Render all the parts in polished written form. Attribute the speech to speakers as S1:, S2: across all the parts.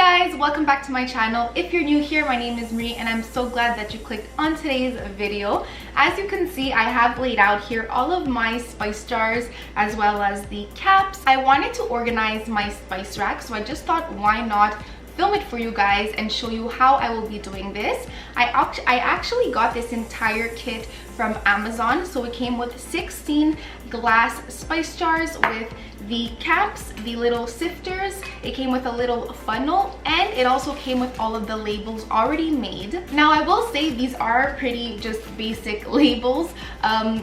S1: guys, welcome back to my channel. If you're new here, my name is Marie and I'm so glad that you clicked on today's video. As you can see, I have laid out here all of my spice jars as well as the caps. I wanted to organize my spice rack, so I just thought why not film it for you guys and show you how I will be doing this. I actually got this entire kit from Amazon. So it came with 16 glass spice jars with the caps, the little sifters. It came with a little funnel, and it also came with all of the labels already made. Now I will say these are pretty just basic labels.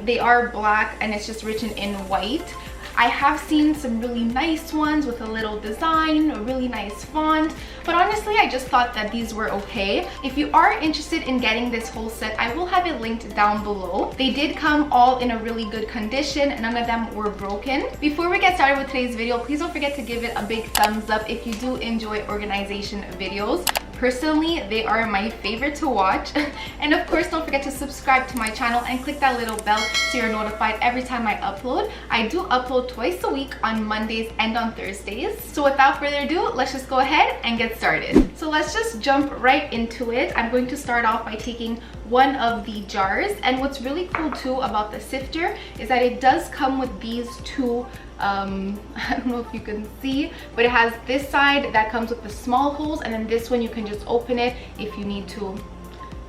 S1: They are black and it's just written in white. I have seen some really nice ones with a little design, a really nice font, but honestly I just thought that these were okay. If you are interested in getting this whole set, I will have it linked down below. They did come all in a really good condition and none of them were broken. Before we get started with today's video, please don't forget to give it a big thumbs up if you do enjoy organization videos. Personally, they are my favorite to watch. And of course, don't forget to subscribe to my channel and click that little bell so you're notified every time I upload. I do upload twice a week on Mondays and on Thursdays. So without further ado, let's just go ahead and get started. So let's just jump right into it. I'm going to start off by taking one of the jars. And what's really cool too about the sifter is that it does come with these two I don't know if you can see, but it has this side that comes with the small holes, and then this one you can just open it if you need to,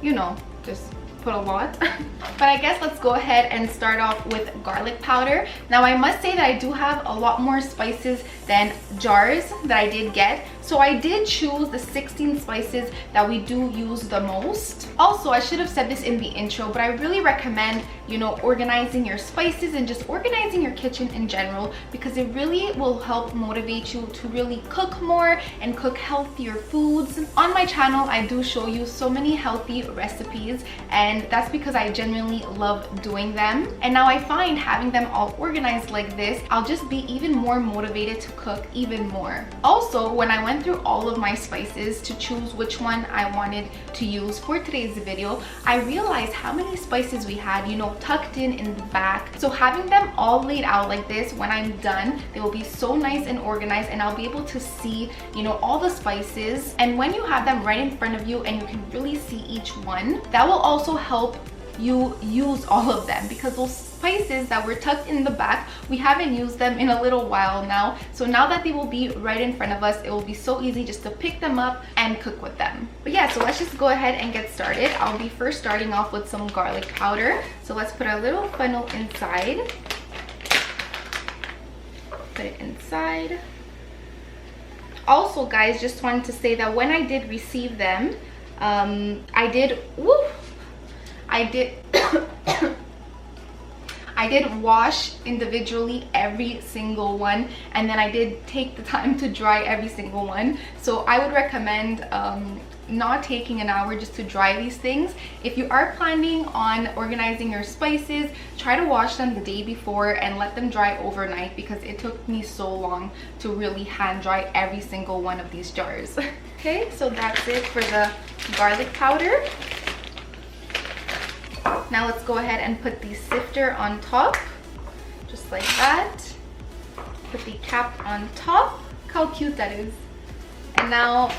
S1: you know, just put a lot. But I guess let's go ahead and start off with garlic powder. Now I must say that I do have a lot more spices than jars that I did get, so I did choose the 16 spices that we do use the most. Also, I should have said this in the intro, but I really recommend, you know, organizing your spices and just organizing your kitchen in general, because it really will help motivate you to really cook more and cook healthier foods. On my channel I do show you so many healthy recipes, and that's because I genuinely love doing them. And now I find having them all organized like this, I'll just be even more motivated to cook even more. Also, when I went through all of my spices to choose which one I wanted to use for today's video, I realized how many spices we had, you know, tucked in the back. So having them all laid out like this, when I'm done, they will be so nice and organized, and I'll be able to see, you know, all the spices. And when you have them right in front of you and you can really see each one, that will also help you use all of them, because those spices that were tucked in the back, we haven't used them in a little while now. So now that they will be right in front of us, it will be so easy just to pick them up and cook with them. But yeah, so let's just go ahead and get started. I'll be first starting off with some garlic powder. So let's put a little funnel inside. Put it inside. Also guys, just wanted to say that when I did receive them, I did wash individually every single one, and then I did take the time to dry every single one. So I would recommend not taking an hour just to dry these things. If you are planning on organizing your spices, try to wash them the day before and let them dry overnight, because it took me so long to really hand dry every single one of these jars. Okay, so that's it for the garlic powder. Now let's go ahead and put the sifter on top, just like that. Put the cap on top. Look how cute that is. And now,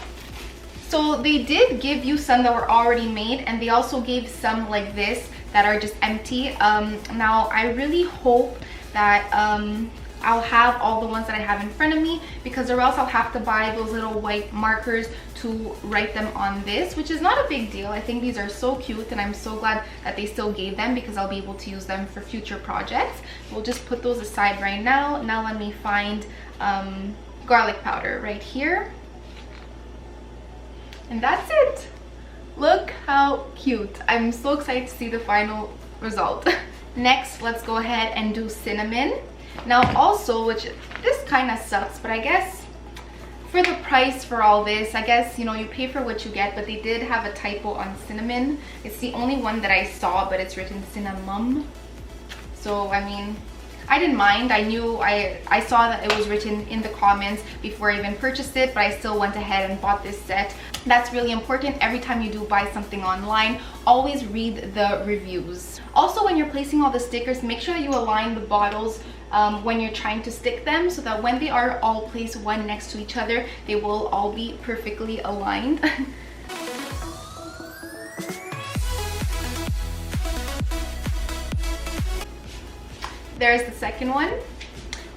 S1: so they did give you some that were already made, and they also gave some like this that are just empty. Now I really hope that I'll have all the ones that I have in front of me, because or else I'll have to buy those little white markers to write them on this, which is not a big deal. I think these are so cute, and I'm so glad that they still gave them, because I'll be able to use them for future projects. We'll just put those aside right now. Now let me find garlic powder right here. And that's it. Look how cute. I'm so excited to see the final result. Next, let's go ahead and do cinnamon. Now also, which this kind of sucks, but I guess for the price for all this, I guess, you know, you pay for what you get, but they did have a typo on cinnamon. It's the only one that I saw, but it's written cinnamon. So I mean, I didn't mind. I knew I saw that it was written in the comments before I even purchased it, but I still went ahead and bought this set. That's really important. Every time you do buy something online, always read the reviews. Also, when you're placing all the stickers, make sure that you align the bottles when you're trying to stick them, so that when they are all placed one next to each other, they will all be perfectly aligned. There's the second one.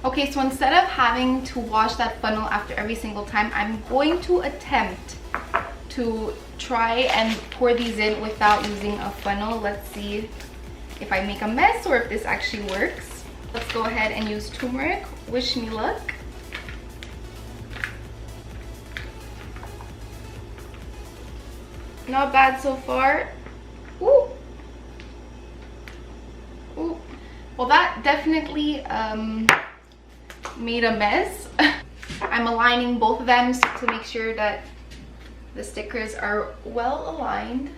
S1: Okay, so instead of having to wash that funnel after every single time, I'm going to attempt to try and pour these in without using a funnel. Let's see if I make a mess or if this actually works. Let's go ahead and use turmeric. Wish me luck. Not bad so far. Ooh. Ooh. Well, that definitely made a mess. I'm aligning both of them to make sure that the stickers are well aligned.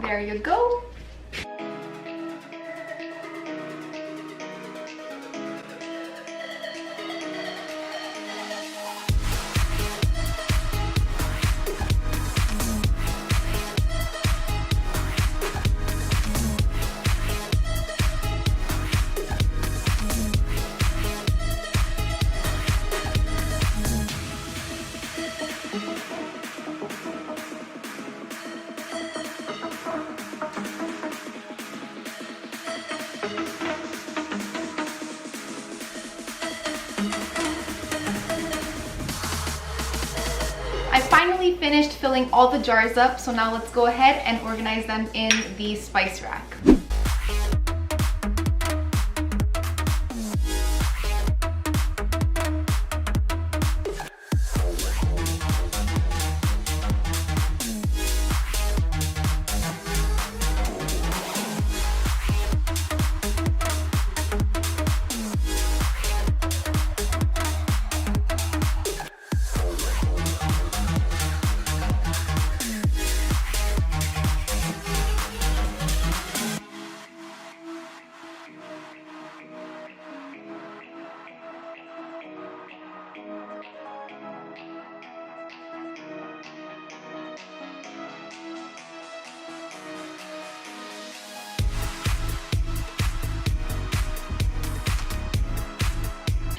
S1: There you go. I finally finished filling all the jars up, so now let's go ahead and organize them in the spice rack.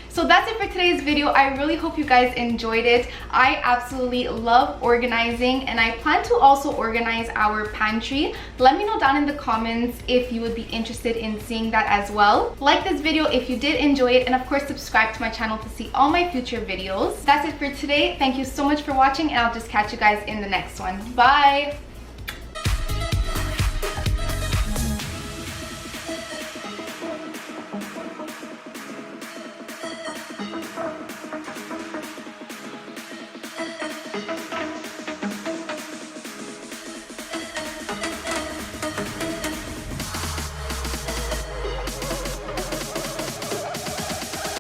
S1: So that's it for today's video. I really hope you guys enjoyed it. I absolutely love organizing, and I plan to also organize our pantry. Let me know down in the comments if you would be interested in seeing that as well. Like this video if you did enjoy it, and of course subscribe to my channel to see all my future videos. That's it for today. Thank you so much for watching, and I'll just catch you guys in the next one. Bye!